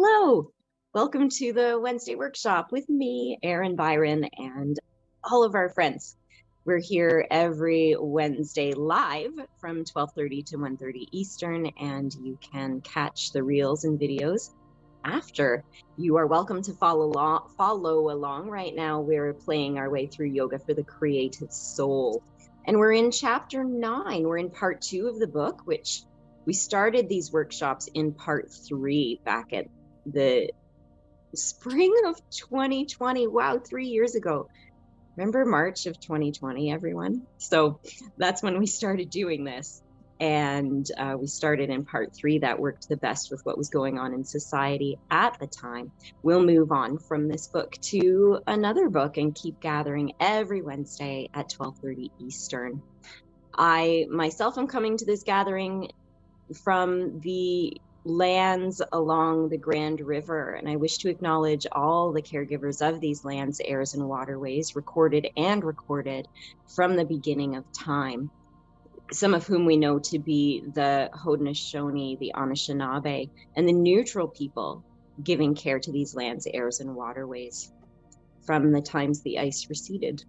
Hello, welcome to the Wednesday workshop with me, Erin, Byron, and all of our friends. We're here every Wednesday live from 12:30 to 1:30 Eastern, and you can catch the reels and videos after. You are welcome to follow along. Right now, we're playing our way through Yoga for the Creative Soul. And we're in chapter 9. We're in part 2 of the book, which we started these workshops in part 3 back at the spring of 2020. Wow, 3 years ago. Remember March of 2020, everyone? So that's when we started doing this. And we started in part 3 that worked the best with what was going on in society at the time. We'll move on from this book to another book and keep gathering every Wednesday at 12:30 Eastern. I myself am coming to this gathering from the lands along the Grand River, and I wish to acknowledge all the caregivers of these lands, airs, and waterways, recorded from the beginning of time, some of whom we know to be the Haudenosaunee, the Anishnawbe, and the neutral people giving care to these lands, airs, and waterways from the times the ice receded.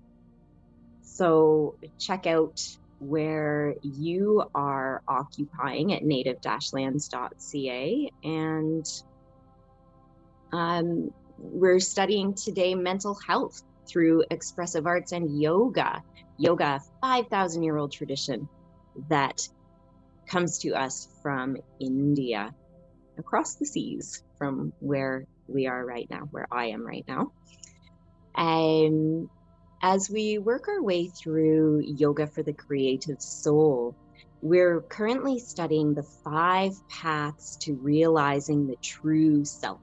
So check out where you are occupying at native-lands.ca. And we're studying today mental health through expressive arts and yoga. Yoga, a 5,000-year-old tradition that comes to us from India, across the seas from where we are right now, where I am right now. And as we work our way through Yoga for the Creative Soul, we're currently studying the 5 paths to realizing the true self.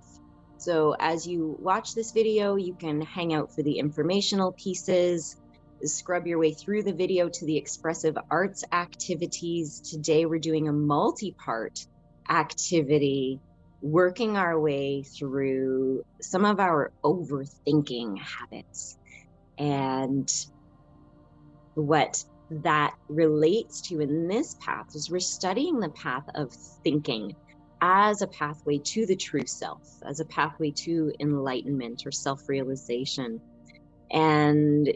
So as you watch this video, you can hang out for the informational pieces, scrub your way through the video to the expressive arts activities. Today we're doing a multi-part activity, working our way through some of our overthinking habits. And what that relates to in this path is we're studying the path of thinking as a pathway to the true self, as a pathway to enlightenment or self-realization. And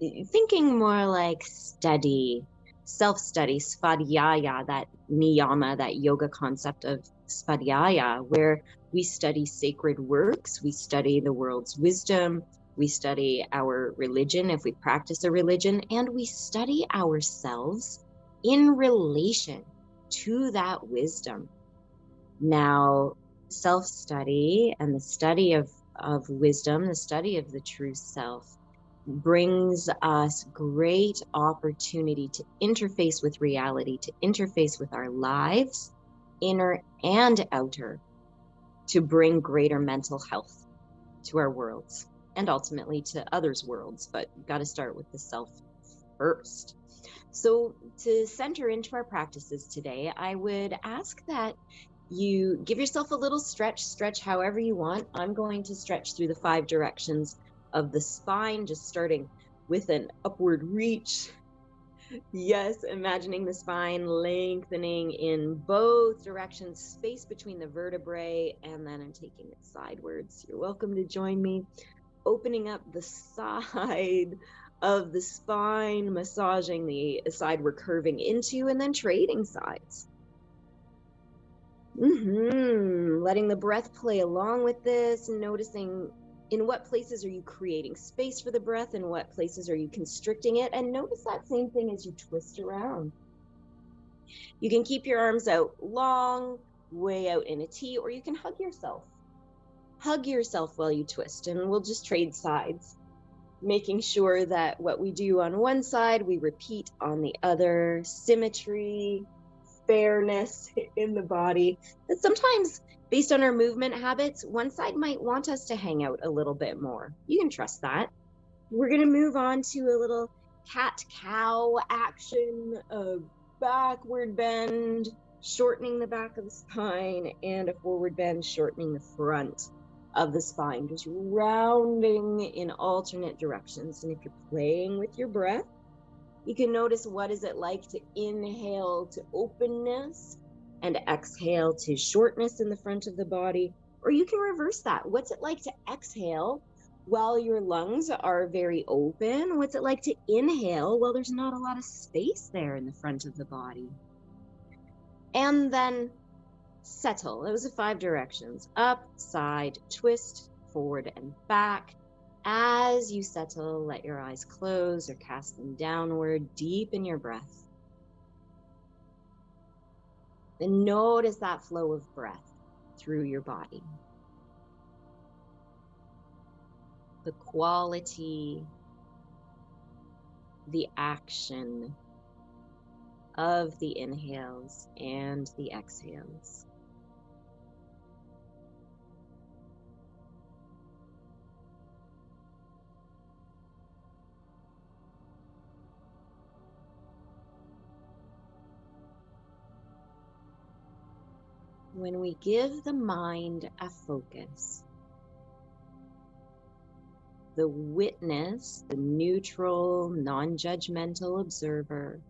thinking more like study, self-study, svadhyaya, that niyama, that yoga concept of svadhyaya, where we study sacred works, we study the world's wisdom, we study our religion if we practice a religion, and we study ourselves in relation to that wisdom. Now, self-study and the study of wisdom, the study of the true self, brings us great opportunity to interface with reality, to interface with our lives, inner and outer, to bring greater mental health to our worlds and ultimately to others' worlds, but you've got to start with the self first. So to center into our practices today, I would ask that you give yourself a little stretch however you want. I'm going to stretch through the 5 directions of the spine, just starting with an upward reach. Yes, imagining the spine lengthening in both directions, space between the vertebrae, and then I'm taking it sidewards. You're welcome to join me. Opening up the side of the spine, massaging the side we're curving into, and then trading sides. Letting the breath play along with this, noticing in what places are you creating space for the breath and what places are you constricting it, and notice that same thing as you twist around. You can keep your arms out long, way out in a T, or you can hug yourself. Hug yourself while you twist, and we'll just trade sides, making sure that what we do on one side, we repeat on the other. Symmetry, fairness in the body. But sometimes, based on our movement habits, one side might want us to hang out a little bit more. You can trust that. We're going to move on to a little cat-cow action, a backward bend, shortening the back of the spine, and a forward bend, shortening the front of the spine, just rounding in alternate directions. And if you're playing with your breath, you can notice what is it like to inhale to openness and exhale to shortness in the front of the body, Or you can reverse that. What's it like to exhale while your lungs are very open? What's it like to inhale while there's not a lot of space there in the front of the body? And then settle. Those are 5 directions: up, side, twist, forward, and back. As you settle, let your eyes close or cast them downward, deep in your breath. And notice that flow of breath through your body. The quality, the action of the inhales and the exhales. When we give the mind a focus, the witness, the neutral, non-judgmental observer,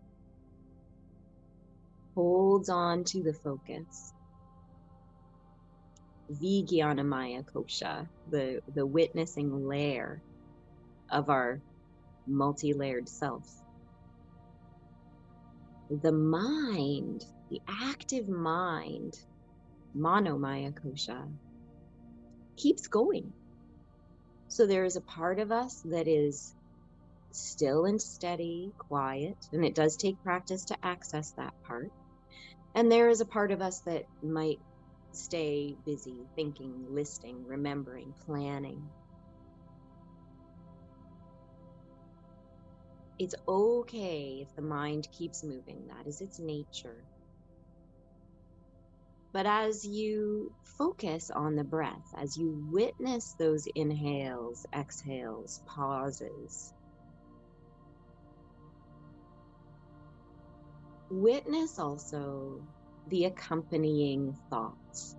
holds on to the focus. Vijnanamaya kosha, the witnessing layer of our multi-layered self. The mind, the active mind, Manomaya kosha, keeps going. So there is a part of us that is still and steady, quiet, and it does take practice to access that part. And there is a part of us that might stay busy, thinking, listing, remembering, planning. It's okay if the mind keeps moving. That is its nature. But as you focus on the breath, as you witness those inhales, exhales, pauses, witness also the accompanying thoughts.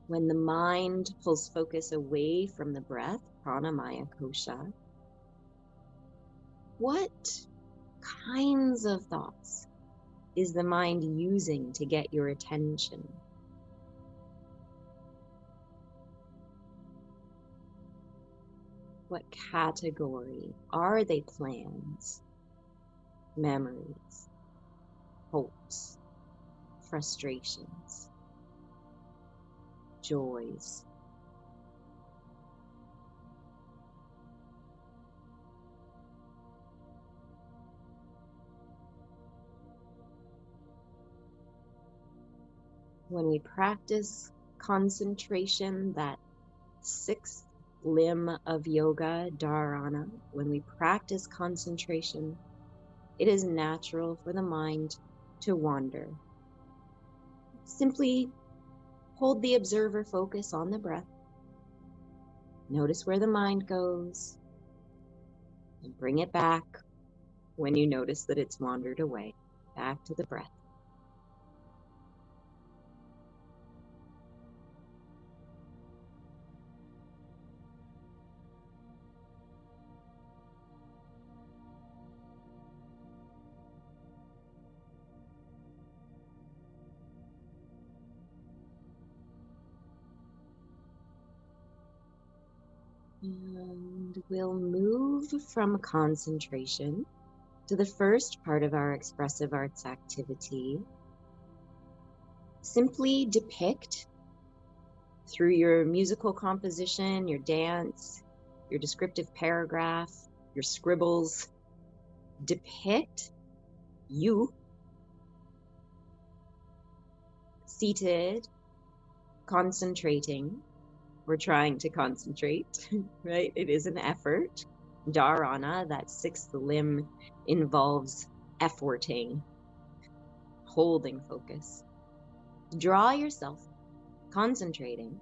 When the mind pulls focus away from the breath, pranamaya kosha, what kinds of thoughts is the mind using to get your attention? What category? Are they plans, memories, hopes, frustrations, joys? When we practice concentration, that 6th limb of yoga, dharana, when we practice concentration, it is natural for the mind to wander. Simply hold the observer focus on the breath. Notice where the mind goes, and bring it back when you notice that it's wandered away, back to the breath. And we'll move from concentration to the first part of our expressive arts activity. Simply depict through your musical composition, your dance, your descriptive paragraph, your scribbles, depict you seated, concentrating. We're trying to concentrate, right? It is an effort. Dharana, that 6th limb, involves efforting, holding focus. Draw yourself concentrating,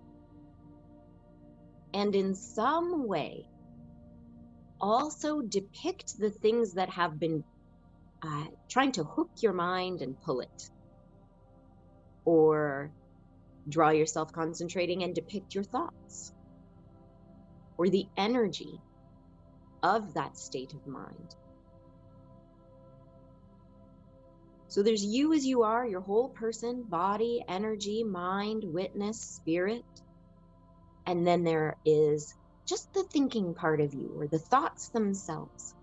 and in some way also depict the things that have been trying to hook your mind and pull it. Or draw yourself concentrating and depict your thoughts or the energy of that state of mind. So there's you as you are, your whole person, body, energy, mind, witness, spirit. And then there is just the thinking part of you, or the thoughts themselves.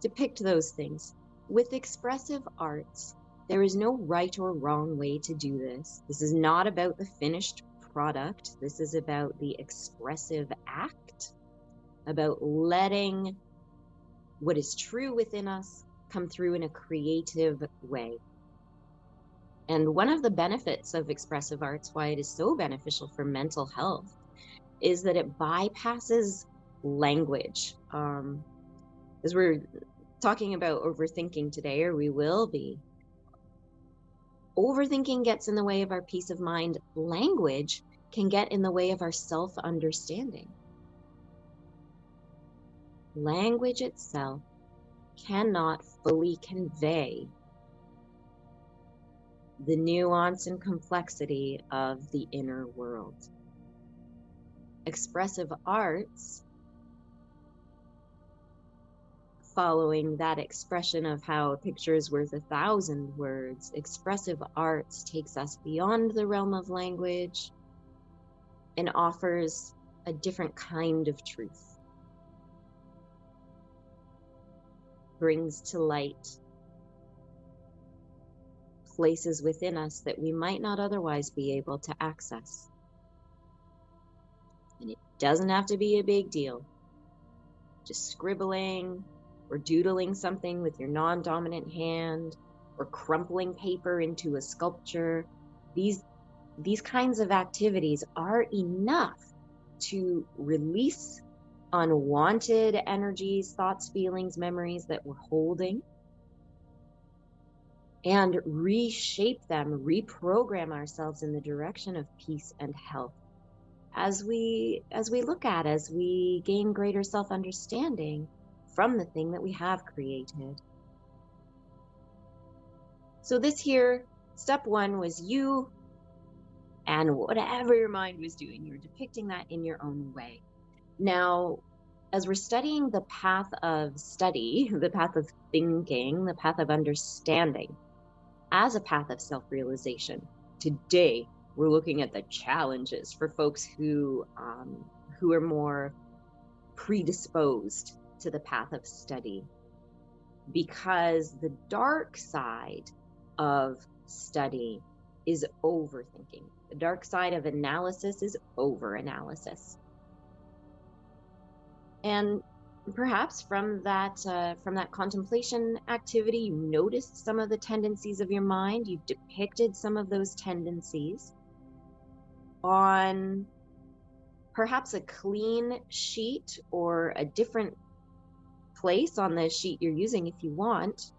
Depict those things. With expressive arts, there is no right or wrong way to do this. This is not about the finished product. This is about the expressive act, about letting what is true within us come through in a creative way. And one of the benefits of expressive arts, why it is so beneficial for mental health, is that it bypasses language. As we're talking about overthinking today, or we will be, overthinking gets in the way of our peace of mind. Language can get in the way of our self-understanding. Language itself cannot fully convey the nuance and complexity of the inner world. Expressive arts, following that expression of how a picture is worth 1,000 words, expressive arts takes us beyond the realm of language and offers a different kind of truth. Brings to light places within us that we might not otherwise be able to access. And it doesn't have to be a big deal. Just scribbling or doodling something with your non-dominant hand, or crumpling paper into a sculpture. These kinds of activities are enough to release unwanted energies, thoughts, feelings, memories that we're holding, and reshape them, reprogram ourselves in the direction of peace and health. As we gain greater self-understanding from the thing that we have created. So this here, step one, was you and whatever your mind was doing. You're depicting that in your own way. Now, as we're studying the path of study, the path of thinking, the path of understanding, as a path of self-realization, today we're looking at the challenges for folks who are more predisposed to the path of study, because the dark side of study is overthinking. The dark side of analysis is overanalysis. And perhaps from that contemplation activity, you noticed some of the tendencies of your mind. You've depicted some of those tendencies on perhaps a clean sheet or a different place on the sheet you're using if you want.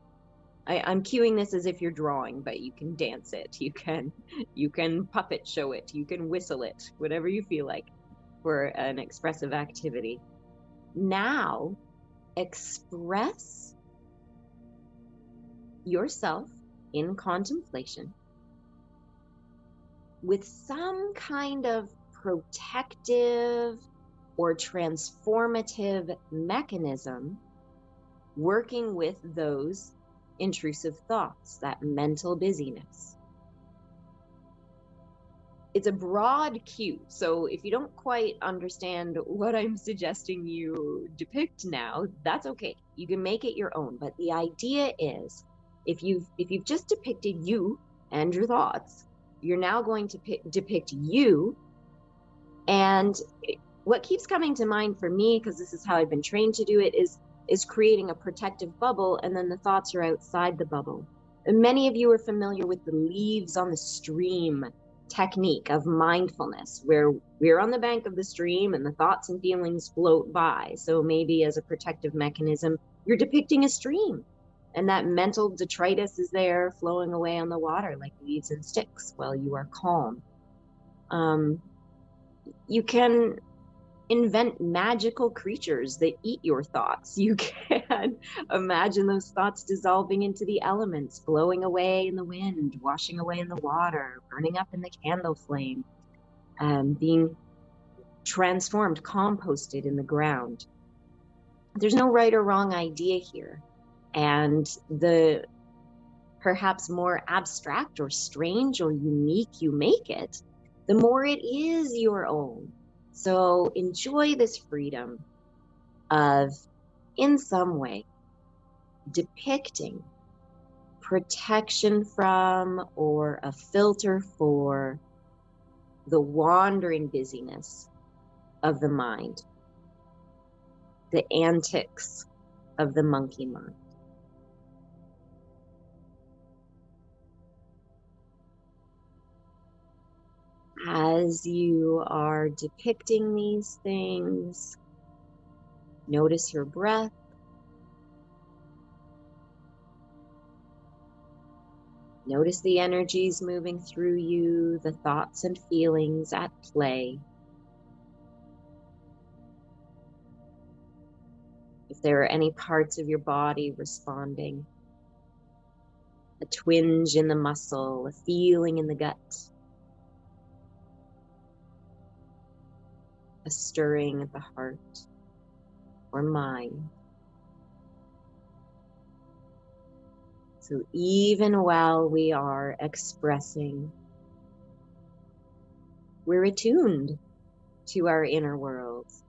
I'm cueing this as if you're drawing, but you can dance it, you can puppet show it, you can whistle it, whatever you feel like for an expressive activity. Now, express yourself in contemplation with some kind of protective or transformative mechanism working with those intrusive thoughts, that mental busyness. It's a broad cue, so if you don't quite understand what I'm suggesting you depict now, that's okay. You can make it your own, but the idea is, if you've just depicted you and your thoughts, you're now going to depict you. And what keeps coming to mind for me, because this is how I've been trained to do it, is creating a protective bubble, and then the thoughts are outside the bubble. And many of you are familiar with the leaves on the stream technique of mindfulness, where we're on the bank of the stream and the thoughts and feelings float by. So maybe as a protective mechanism, you're depicting a stream, and that mental detritus is there flowing away on the water like leaves and sticks while you are calm. You can invent magical creatures that eat your thoughts. You can imagine those thoughts dissolving into the elements, blowing away in the wind, washing away in the water, burning up in the candle flame, being transformed, composted in the ground. There's no right or wrong idea here. And the perhaps more abstract or strange or unique you make it, the more it is your own. So enjoy this freedom of, in some way, depicting protection from or a filter for the wandering busyness of the mind, the antics of the monkey mind. As you are depicting these things, notice your breath. Notice the energies moving through you, the thoughts and feelings at play. If there are any parts of your body responding, a twinge in the muscle, a feeling in the gut, a stirring at the heart or mind. So even while we are expressing, we're attuned to our inner worlds.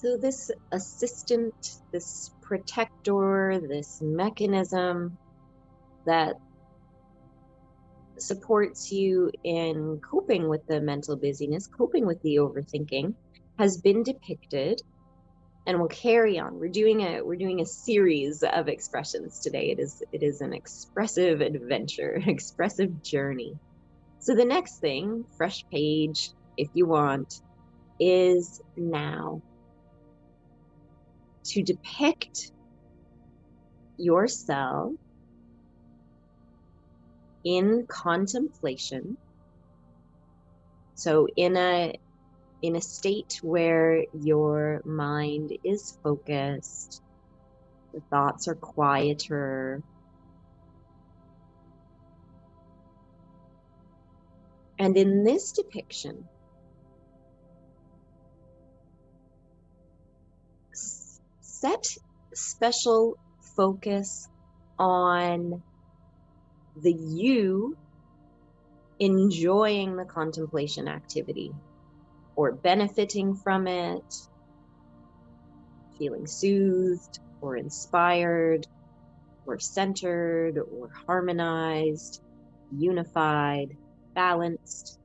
So this assistant, this protector, this mechanism that supports you in coping with the mental busyness, coping with the overthinking, has been depicted and will carry on. We're doing a series of expressions today. It is an expressive adventure, an expressive journey. So the next thing, fresh page if you want, is now to depict yourself in contemplation. So in a state where your mind is focused, the thoughts are quieter, and in this depiction, set special focus on the you enjoying the contemplation activity or benefiting from it, feeling soothed or inspired or centered or harmonized, unified, balanced.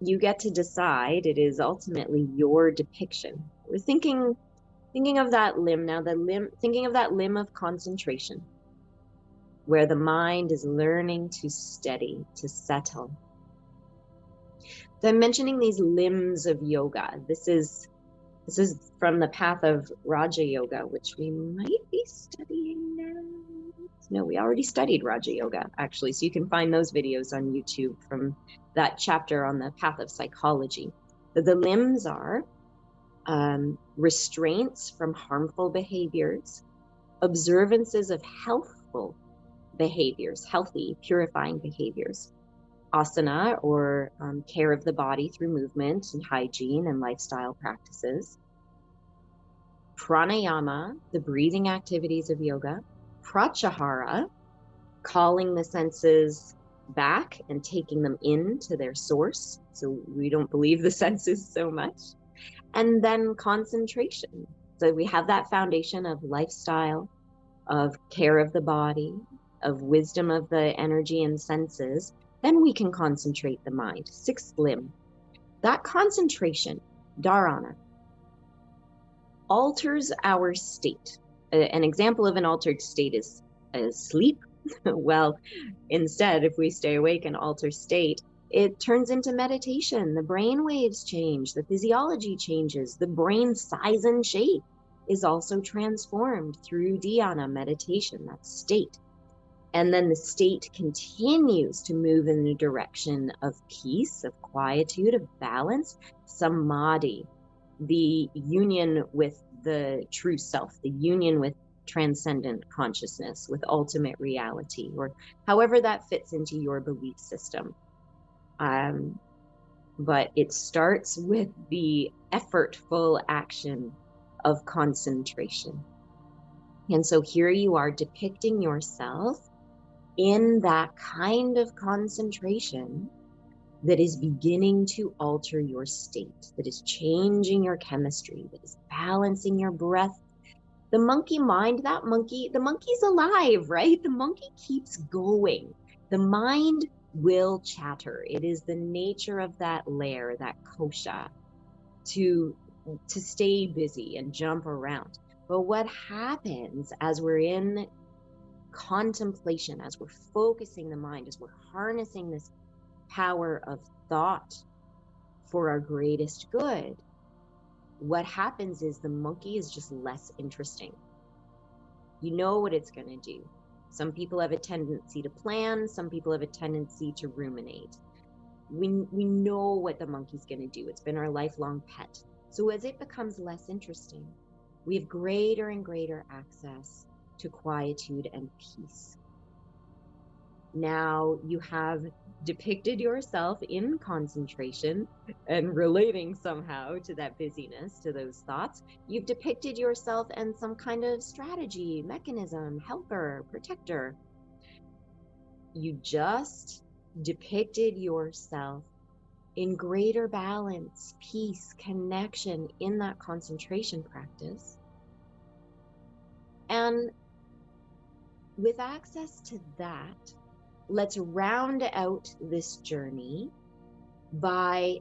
You get to decide. It is ultimately your depiction. We're thinking of that limb now, thinking of that limb of concentration where the mind is learning to steady, to settle. So I'm mentioning these limbs of yoga. This is from the path of Raja Yoga, which we might be studying now. No, we already studied Raja Yoga, actually. So you can find those videos on YouTube from that chapter on the path of psychology. The limbs are restraints from harmful behaviors, observances of healthful behaviors, healthy, purifying behaviors, asana, or care of the body through movement and hygiene and lifestyle practices, pranayama, the breathing activities of yoga, pratyahara, calling the senses back and taking them into their source, so we don't believe the senses so much, and then concentration. So we have that foundation of lifestyle, of care of the body, of wisdom of the energy and senses. Then we can concentrate the mind. Sixth limb. That concentration, dharana, alters our state. An example of an altered state is sleep. Well, instead, if we stay awake and alter state, It turns into meditation. The brain waves change, the physiology changes, the brain size and shape is also transformed through dhyana meditation, that state. And then the state continues to move in the direction of peace, of quietude, of balance, samadhi, the union with the true self, the union with transcendent consciousness, with ultimate reality, or however that fits into your belief system. But it starts with the effortful action of concentration. And so here you are depicting yourself in that kind of concentration that is beginning to alter your state, that is changing your chemistry, that is balancing your breath. The monkey mind, the monkey's alive, right? The monkey keeps going. The mind will chatter. It is the nature of that lair, that kosha, to stay busy and jump around. But what happens as we're in contemplation, as we're focusing the mind, as we're harnessing this power of thought for our greatest good, what happens is the monkey is just less interesting. You know what it's going to do. Some people have a tendency to plan, some people have a tendency to ruminate. We know what the monkey's going to do. It's been our lifelong pet. So as it becomes less interesting, we have greater and greater access to quietude and peace. Now you have depicted yourself in concentration and relating somehow to that busyness, to those thoughts. You've depicted yourself in some kind of strategy, mechanism, helper, protector. You just depicted yourself in greater balance, peace, connection in that concentration practice. And with access to that, let's round out this journey by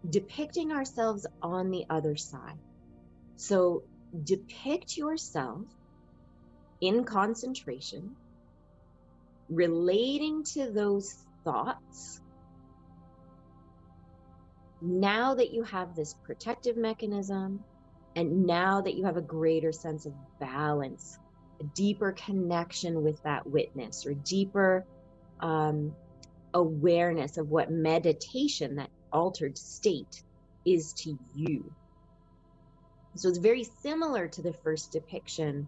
depicting ourselves on the other side. So depict yourself in concentration, relating to those thoughts. Now that you have this protective mechanism, and now that you have a greater sense of balance, a deeper connection with that witness, or deeper awareness of what meditation, that altered state, is to you. So it's very similar to the first depiction,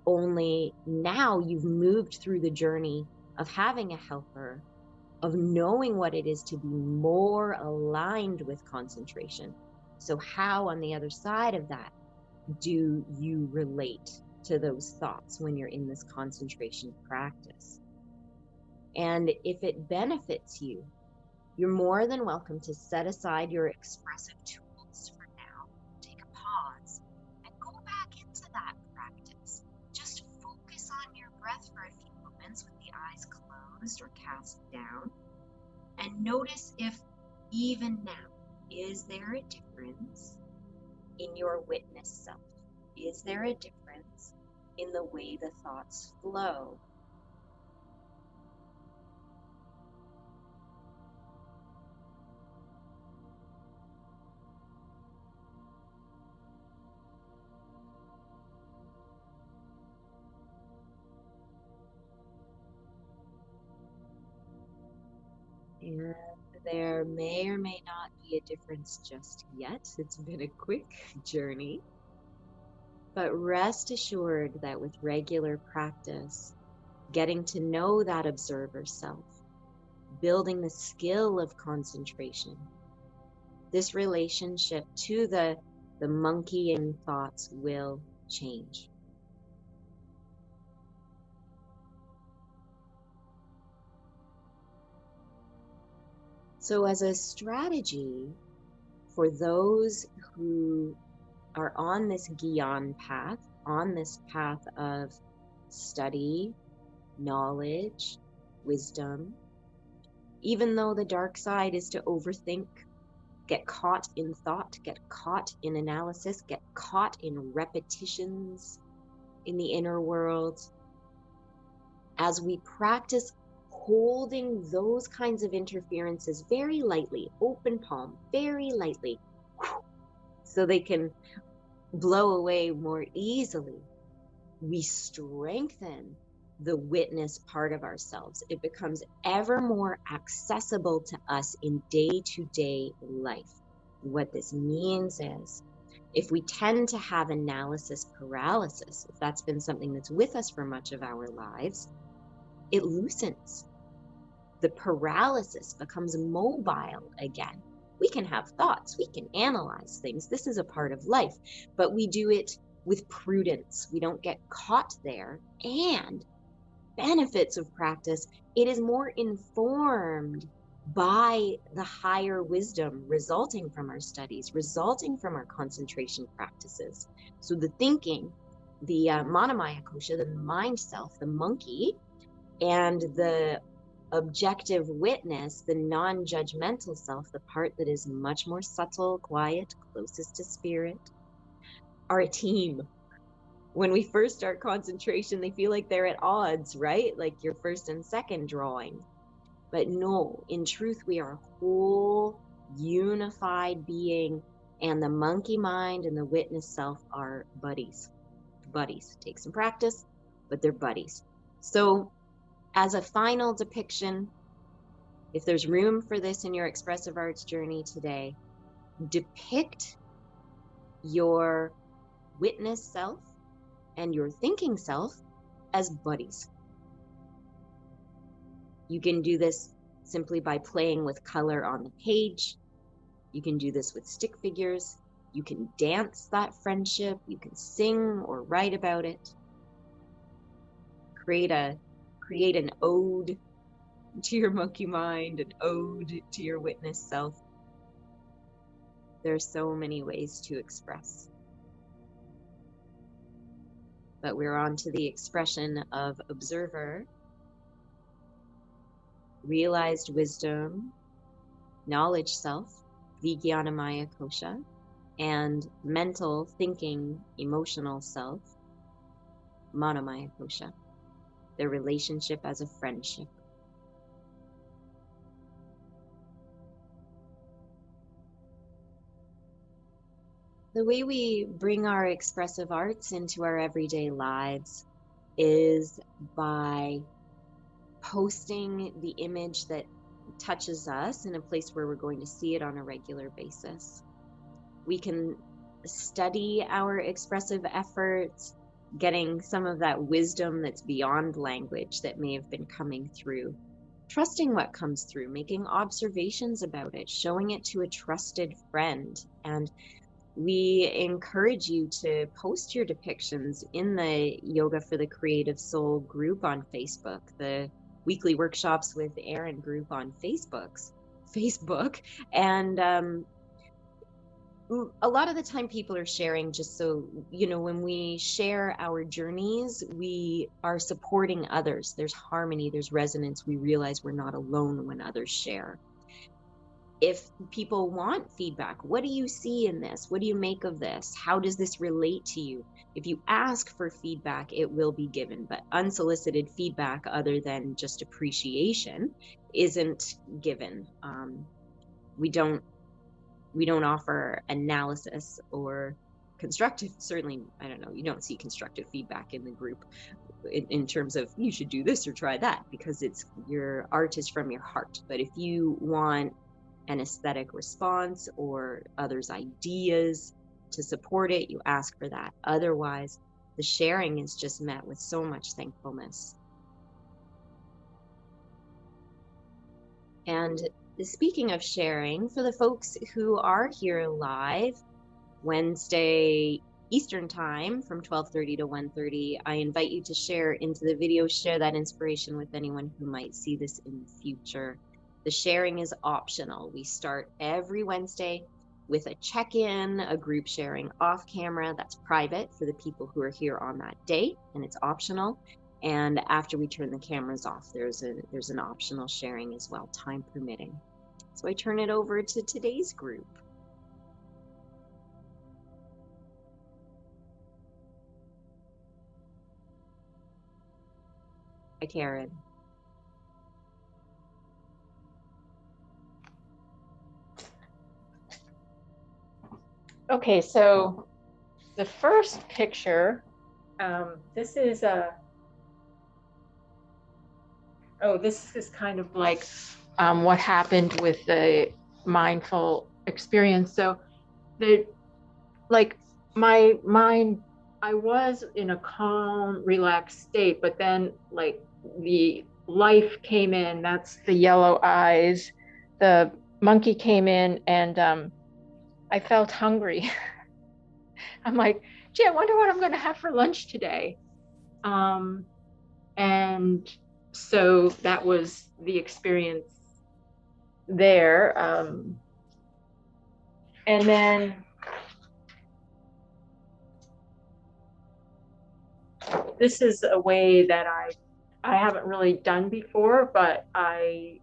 only now you've moved through the journey of having a helper, of knowing what it is to be more aligned with concentration. So how on the other side of that do you relate to those thoughts when you're in this concentration practice? And if it benefits you, you're more than welcome to set aside your expressive tools for now. Take a pause and go back into that practice. Just focus on your breath for a few moments with the eyes closed or cast down. And notice if even now, is there a difference in your witness self? Is there a difference in the way the thoughts flow? And there may or may not be a difference just yet. It's been a quick journey. But rest assured that with regular practice, getting to know that observer self, building the skill of concentration, this relationship to the monkey in thoughts will change. So as a strategy for those who are on this Gyan path, on this path of study, knowledge, wisdom, even though the dark side is to overthink, get caught in thought, get caught in analysis, get caught in repetitions in the inner world, as we practice holding those kinds of interferences very lightly, open palm, very lightly, so they can blow away more easily, we strengthen the witness part of ourselves. It becomes ever more accessible to us in day-to-day life. What this means is, if we tend to have analysis paralysis, if that's been something that's with us for much of our lives, it loosens. The paralysis becomes mobile again. We can have thoughts, we can analyze things. This is a part of life, but we do it with prudence. We don't get caught there. And benefits of practice, it is more informed by the higher wisdom resulting from our studies, resulting from our concentration practices. So the thinking, the Monomaya kosha, the mind self, the monkey, and the objective witness, the non-judgmental self, the part that is much more subtle, quiet, closest to spirit, are a team. When we first start concentration, they feel like they're at odds, right? Like your first and second drawing. But no, in truth, we are a whole unified being, and the monkey mind and the witness self are buddies. Buddies. Take some practice, but they're buddies. So as a final depiction, if there's room for this in your expressive arts journey today, depict your witness self and your thinking self as buddies. You can do this simply by playing with color on the page. You can do this with stick figures. You can dance that friendship. You can sing or write about it. Create an ode to your monkey mind, an ode to your witness self. There are so many ways to express. But we're on to the expression of observer, realized wisdom, knowledge self, Vijnanamaya kosha, and mental, thinking, emotional self, Manomaya kosha. Their relationship as a friendship. The way we bring our expressive arts into our everyday lives is by posting the image that touches us in a place where we're going to see it on a regular basis. We can study our expressive efforts, getting some of that wisdom that's beyond language that may have been coming through, trusting what comes through, making observations about it, showing it to a trusted friend. And we encourage you to post your depictions in the Yoga for the Creative Soul group on Facebook, the weekly workshops with Erin group on Facebook. And a lot of the time people are sharing just so, when we share our journeys, we are supporting others. There's harmony, there's resonance. We realize we're not alone when others share. If people want feedback, what do you see in this? What do you make of this? How does this relate to you? If you ask for feedback, it will be given, but unsolicited feedback other than just appreciation isn't given. We don't offer analysis or constructive, certainly, I don't know, you don't see constructive feedback in the group in terms of you should do this or try that, because your art is from your heart. But if you want an aesthetic response or others' ideas to support it, you ask for that. Otherwise, the sharing is just met with so much thankfulness. And speaking of sharing, for the folks who are here live, Wednesday Eastern time from 12:30 to 1:30, I invite you to share into the video, share that inspiration with anyone who might see this in the future. The sharing is optional. We start every Wednesday with a check-in, a group sharing off camera. That's private for the people who are here on that day, and it's optional. And after we turn the cameras off, there's an optional sharing as well, time permitting. So I turn it over to today's group. Hi, Karen. Okay, so the first picture, this is this is kind of like what happened with the mindful experience. So my mind, I was in a calm, relaxed state, but then like the life came in, that's the yellow eyes. The monkey came in and I felt hungry. I'm like, gee, I wonder what I'm going to have for lunch today. Um, and so that was the experience there. And then this is a way that I haven't really done before, but I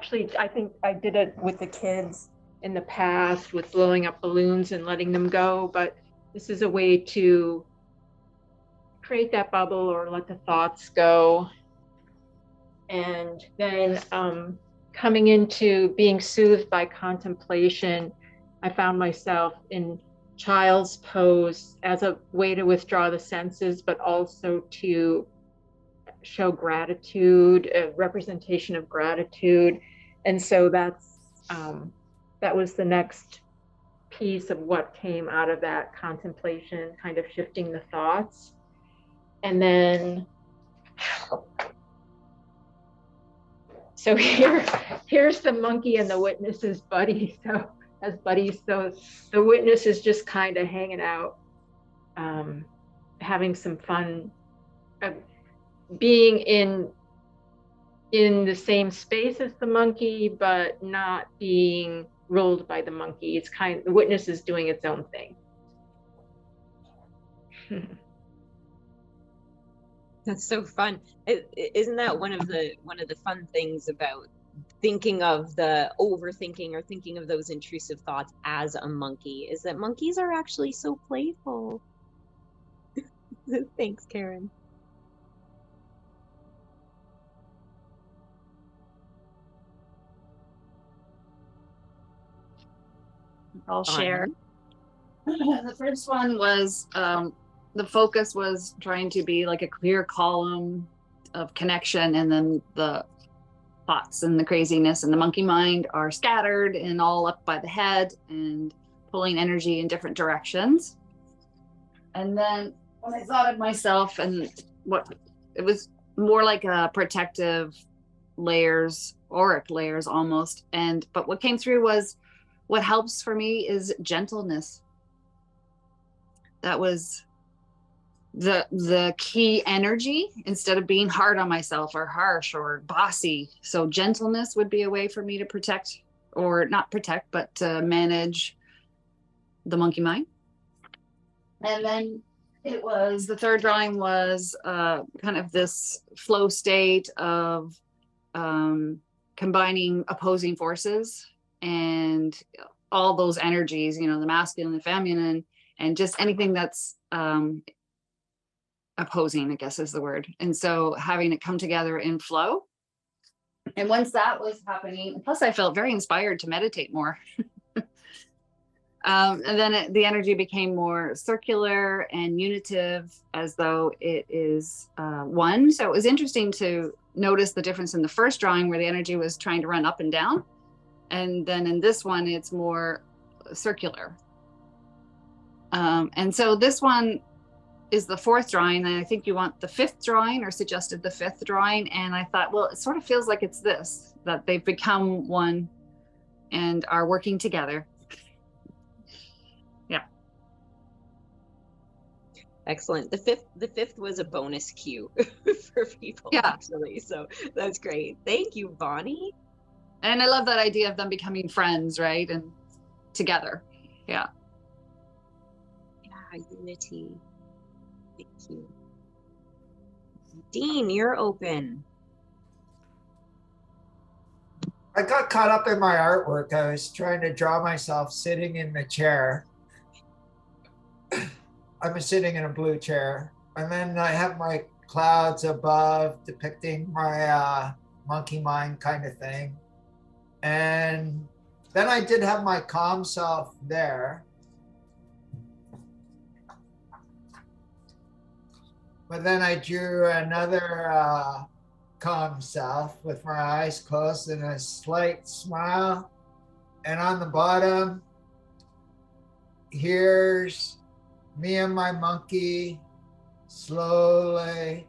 think I did it with the kids in the past with blowing up balloons and letting them go. But this is a way to create that bubble or let the thoughts go. And then coming into being soothed by contemplation, I found myself in child's pose as a way to withdraw the senses, but also to show gratitude, a representation of gratitude. And so that was the next piece of what came out of that contemplation, kind of shifting the thoughts. And then so here's the monkey and the witness's buddy. So as buddies, so the witness is just kind of hanging out, having some fun, being in the same space as the monkey, but not being ruled by the monkey. The witness is doing its own thing. That's so fun. Isn't that one of the fun things about thinking of the overthinking or thinking of those intrusive thoughts as a monkey, is that monkeys are actually so playful. Thanks, Karen. I'll share. The first one was the focus was trying to be like a clear column of connection, and then the thoughts and the craziness and the monkey mind are scattered and all up by the head and pulling energy in different directions. And then when I thought of myself, and what it was more like a protective layers, auric layers almost. But what came through was, what helps for me is gentleness. That was the key energy, instead of being hard on myself or harsh or bossy. So gentleness would be a way for me to protect, or not protect, but to manage the monkey mind. And then the third drawing was kind of this flow state of combining opposing forces and all those energies, the masculine and feminine, and just anything that's opposing, I guess is the word. And so having it come together in flow. And once that was happening, plus I felt very inspired to meditate more. And then the energy became more circular and unitive, as though it is one. So it was interesting to notice the difference in the first drawing, where the energy was trying to run up and down. And then in this one, it's more circular. And so this one is the fourth drawing, and I think you want the fifth drawing, or suggested the fifth drawing. And I thought, well, it sort of feels like it's this, that they've become one and are working together. Yeah. Excellent. The fifth was a bonus cue for people, actually. So that's great. Thank you, Bonnie. And I love that idea of them becoming friends, right? And together. Yeah. Yeah, unity. Thank you. Dean, you're open. I got caught up in my artwork. I was trying to draw myself sitting in the chair. I'm sitting in a blue chair. And then I have my clouds above depicting my monkey mind kind of thing. And then I did have my calm self there. But then I drew another calm self with my eyes closed and a slight smile. And on the bottom, here's me and my monkey slowly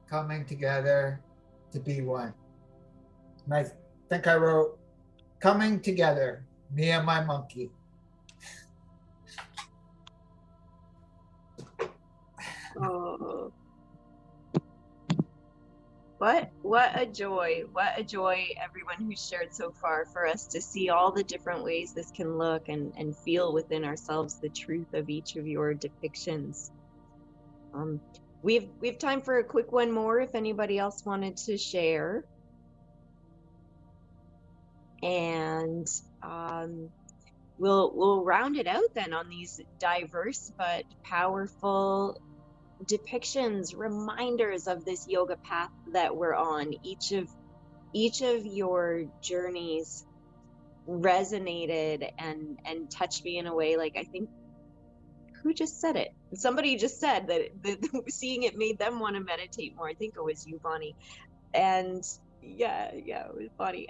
coming together to be one. And I think I wrote, coming together, me and my monkey. Oh. What a joy. What a joy, everyone who's shared so far, for us to see all the different ways this can look and feel within ourselves the truth of each of your depictions. We've time for a quick one more if anybody else wanted to share. And we'll round it out then on these diverse but powerful depictions, reminders of this yoga path that we're on. Each of your journeys resonated and touched me in a way, like, I think, who just said it? Somebody just said that seeing it made them want to meditate more. I think it was you, Bonnie. And yeah, it was Bonnie.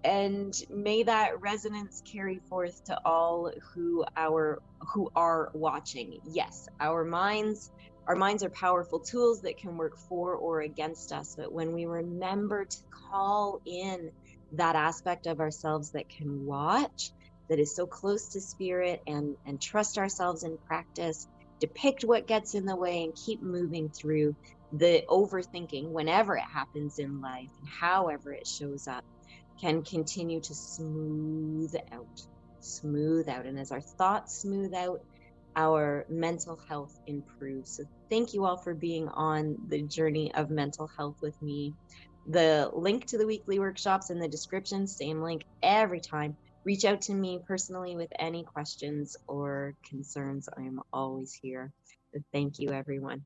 And may that resonance carry forth to all who are watching. Yes, our minds are powerful tools that can work for or against us, but when we remember to call in that aspect of ourselves that can watch, that is so close to spirit, and trust ourselves in practice, depict what gets in the way, and keep moving through the overthinking whenever it happens in life and however it shows up, can continue to smooth out. And as our thoughts smooth out, our mental health improves. So thank you all for being on the journey of mental health with me. The link to the weekly workshops in the description, same link every time. Reach out to me personally with any questions or concerns. I am always here. Thank you, everyone.